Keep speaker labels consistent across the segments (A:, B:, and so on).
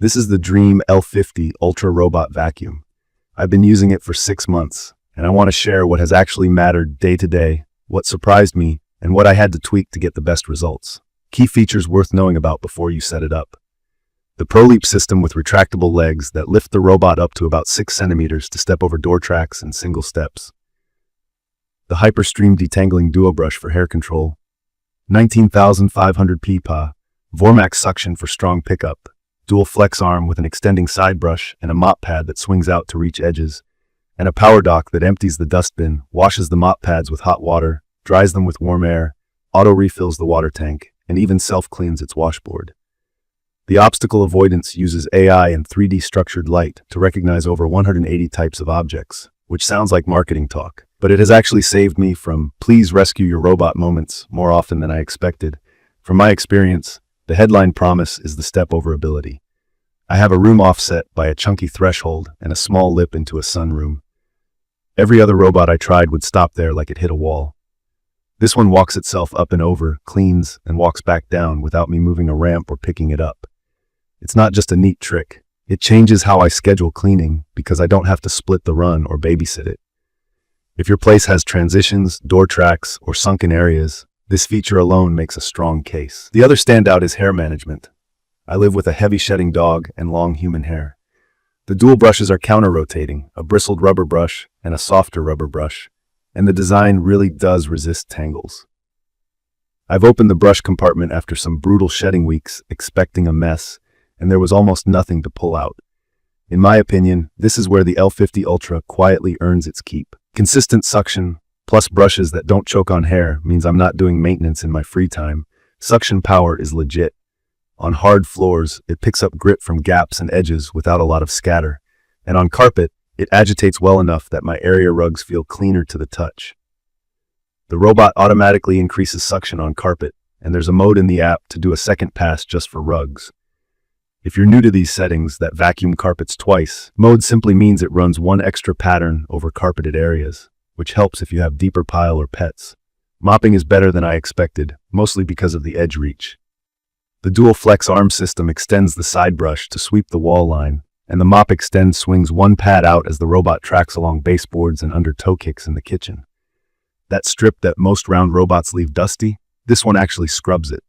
A: This is the DREAME L50 Ultra Robot Vacuum. I've been using it for 6 months, and I want to share what has actually mattered day to day, what surprised me, and what I had to tweak to get the best results. Key features worth knowing about before you set it up. The ProLeap system with retractable legs that lift the robot up to about 6 centimeters to step over door tracks in single steps. The HyperStream Detangling DuoBrush for hair control. 19,500 pPa. Vormax suction for strong pickup. Dual flex arm with an extending side brush and a mop pad that swings out to reach edges. And a power dock that empties the dustbin, washes the mop pads with hot water, dries them with warm air, auto-refills the water tank, and even self-cleans its washboard. The obstacle avoidance uses AI and 3D structured light to recognize over 180 types of objects, which sounds like marketing talk, but it has actually saved me from "please rescue your robot" moments more often than I expected. From my experience, the headline promise is the step-over ability. I have a room offset by a chunky threshold and a small lip into a sunroom. Every other robot I tried would stop there like it hit a wall. This one walks itself up and over, cleans, and walks back down without me moving a ramp or picking it up. It's not just a neat trick. It changes how I schedule cleaning because I don't have to split the run or babysit it. If your place has transitions, door tracks, or sunken areas, this feature alone makes a strong case. The other standout is hair management. I live with a heavy shedding dog and long human hair. The dual brushes are counter-rotating, a bristled rubber brush and a softer rubber brush, and the design really does resist tangles. I've opened the brush compartment after some brutal shedding weeks, expecting a mess, and there was almost nothing to pull out. In my opinion, this is where the L50 Ultra quietly earns its keep. Consistent suction, plus brushes that don't choke on hair, means I'm not doing maintenance in my free time. Suction power is legit. On hard floors, it picks up grit from gaps and edges without a lot of scatter. And on carpet, it agitates well enough that my area rugs feel cleaner to the touch. The robot automatically increases suction on carpet, and there's a mode in the app to do a second pass just for rugs. If you're new to these settings that vacuum carpets twice, mode simply means it runs one extra pattern over carpeted areas, which helps if you have deeper pile or pets. Mopping is better than I expected, mostly because of the edge reach. The dual flex arm system extends the side brush to sweep the wall line, and the mop extend swings one pad out as the robot tracks along baseboards and under toe kicks in the kitchen. That strip that most round robots leave dusty, this one actually scrubs it.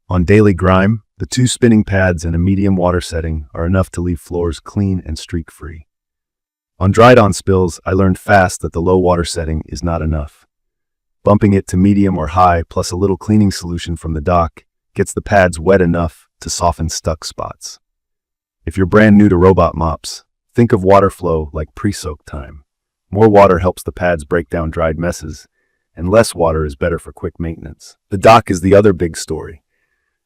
A: On daily grime, the 2 spinning pads and a medium water setting are enough to leave floors clean and streak-free. On dried-on spills, I learned fast that the low water setting is not enough. Bumping it to medium or high plus a little cleaning solution from the dock gets the pads wet enough to soften stuck spots. If you're brand new to robot mops, think of water flow like pre-soak time. More water helps the pads break down dried messes, and less water is better for quick maintenance. The dock is the other big story.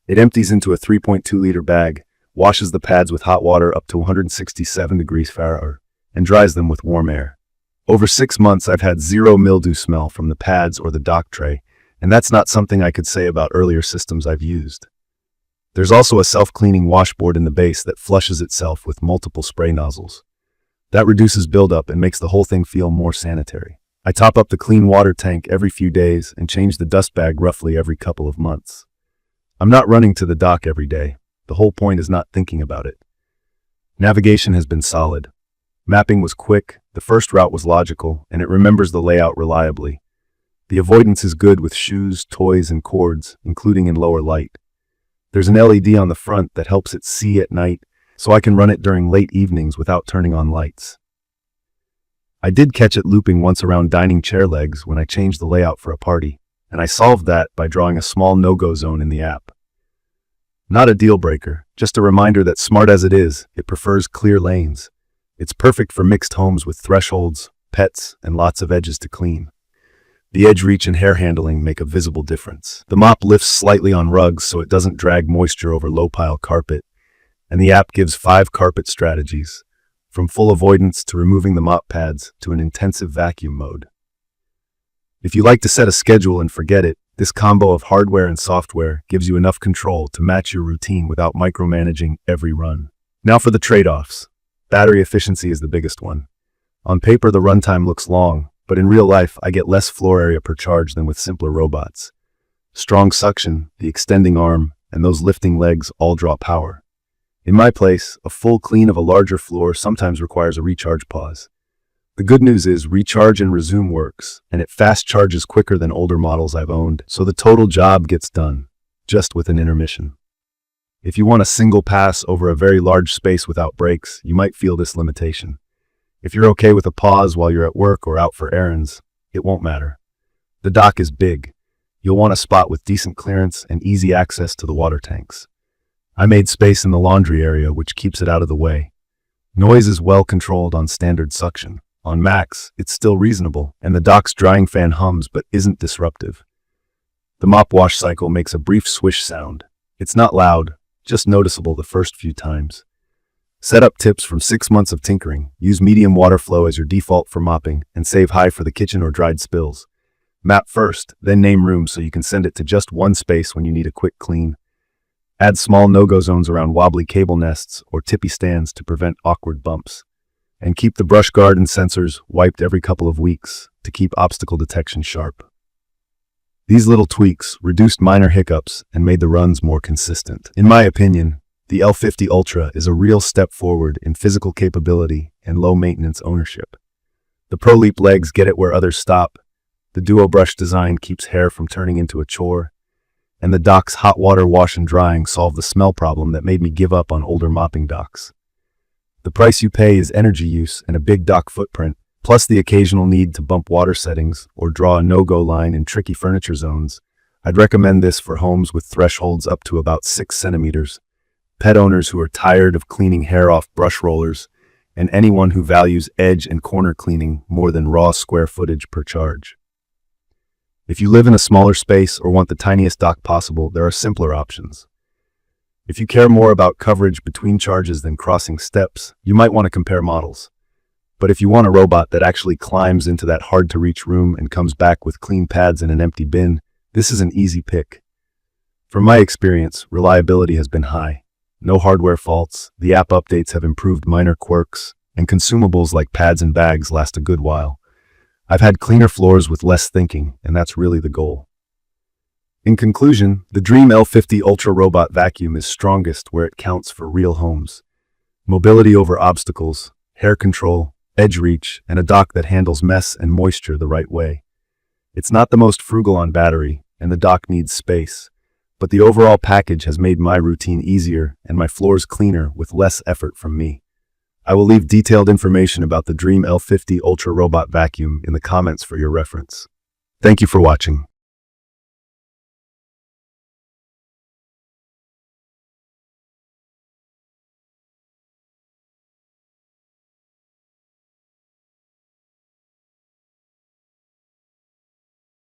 A: It empties into a 3.2-liter bag, washes the pads with hot water up to 167 degrees Fahrenheit, and dries them with warm air. Over 6 months, I've had zero mildew smell from the pads or the dock tray, and that's not something I could say about earlier systems I've used. There's also a self-cleaning washboard in the base that flushes itself with multiple spray nozzles. That reduces buildup and makes the whole thing feel more sanitary. I top up the clean water tank every few days and change the dust bag roughly every couple of months. I'm not running to the dock every day. The whole point is not thinking about it. Navigation has been solid. Mapping was quick, the first route was logical, and it remembers the layout reliably. The avoidance is good with shoes, toys, and cords, including in lower light. There's an LED on the front that helps it see at night, so I can run it during late evenings without turning on lights. I did catch it looping once around dining chair legs when I changed the layout for a party, and I solved that by drawing a small no-go zone in the app. Not a deal breaker, just a reminder that smart as it is, it prefers clear lanes. It's perfect for mixed homes with thresholds, pets, and lots of edges to clean. The edge reach and hair handling make a visible difference. The mop lifts slightly on rugs so it doesn't drag moisture over low-pile carpet, and the app gives 5 carpet strategies, from full avoidance to removing the mop pads to an intensive vacuum mode. If you like to set a schedule and forget it, this combo of hardware and software gives you enough control to match your routine without micromanaging every run. Now for the trade-offs. Battery efficiency is the biggest one. On paper, the runtime looks long, but in real life, I get less floor area per charge than with simpler robots. Strong suction, the extending arm, and those lifting legs all draw power. In my place, a full clean of a larger floor sometimes requires a recharge pause. The good news is recharge and resume works, and it fast charges quicker than older models I've owned, so the total job gets done, just with an intermission. If you want a single pass over a very large space without breaks, you might feel this limitation. If you're okay with a pause while you're at work or out for errands, it won't matter. The dock is big. You'll want a spot with decent clearance and easy access to the water tanks. I made space in the laundry area, which keeps it out of the way. Noise is well controlled on standard suction. On max, it's still reasonable, and the dock's drying fan hums but isn't disruptive. The mop wash cycle makes a brief swish sound. It's not loud, just noticeable the first few times. Setup tips from 6 months of tinkering. Use medium water flow as your default for mopping, and save high for the kitchen or dried spills. Map first, then name rooms so you can send it to just one space when you need a quick clean. Add small no-go zones around wobbly cable nests or tippy stands to prevent awkward bumps. And keep the brush guard and sensors wiped every couple of weeks to keep obstacle detection sharp. These little tweaks reduced minor hiccups and made the runs more consistent. In my opinion, the L50 Ultra is a real step forward in physical capability and low-maintenance ownership. The Pro Leap legs get it where others stop, the DuoBrush design keeps hair from turning into a chore, and the dock's hot water wash and drying solve the smell problem that made me give up on older mopping docks. The price you pay is energy use and a big dock footprint, plus the occasional need to bump water settings or draw a no-go line in tricky furniture zones. I'd recommend this for homes with thresholds up to about 6 centimeters, pet owners who are tired of cleaning hair off brush rollers, and anyone who values edge and corner cleaning more than raw square footage per charge. If you live in a smaller space or want the tiniest dock possible, there are simpler options. If you care more about coverage between charges than crossing steps, you might want to compare models. But if you want a robot that actually climbs into that hard-to-reach room and comes back with clean pads and an empty bin, this is an easy pick. From my experience, reliability has been high. No hardware faults, the app updates have improved minor quirks, and consumables like pads and bags last a good while. I've had cleaner floors with less thinking, and that's really the goal. In conclusion, the DREAME L50 Ultra Robot Vacuum is strongest where it counts for real homes. Mobility over obstacles, hair control, edge reach, and a dock that handles mess and moisture the right way. It's not the most frugal on battery, and the dock needs space, but the overall package has made my routine easier and my floors cleaner with less effort from me. I will leave detailed information about the DREAME L50 Ultra Robot Vacuum in the comments for your reference. Thank you for watching.